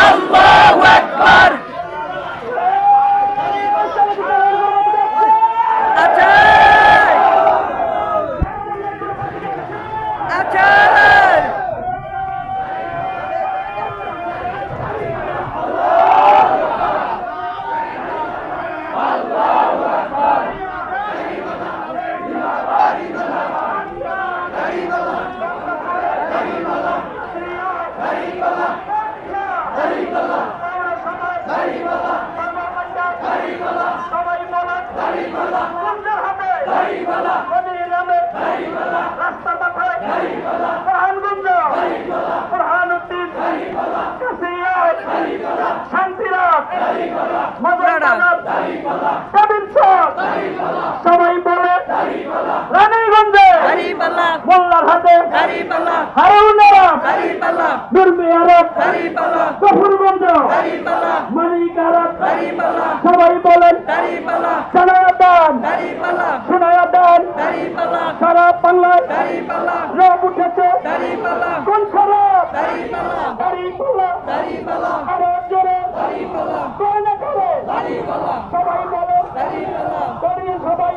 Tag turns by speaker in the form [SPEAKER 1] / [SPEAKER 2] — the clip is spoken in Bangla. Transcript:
[SPEAKER 1] আল্লাহু আকবার। আচ্ছা আচ্ছা
[SPEAKER 2] সবাই বলে রানীগঞ্জে মোল্লার হাতে দুর্মি আরব গফুরগঞ্জ মানিক আরব সবাই বলেন সোনায়াদান সোনায়াদান সারা বাংলায় রব উঠেছে কোন সরব দাড়িপাল্লা আরো জোরে কয় না করে সবাই বলে দাঁড়িয়ে সবাই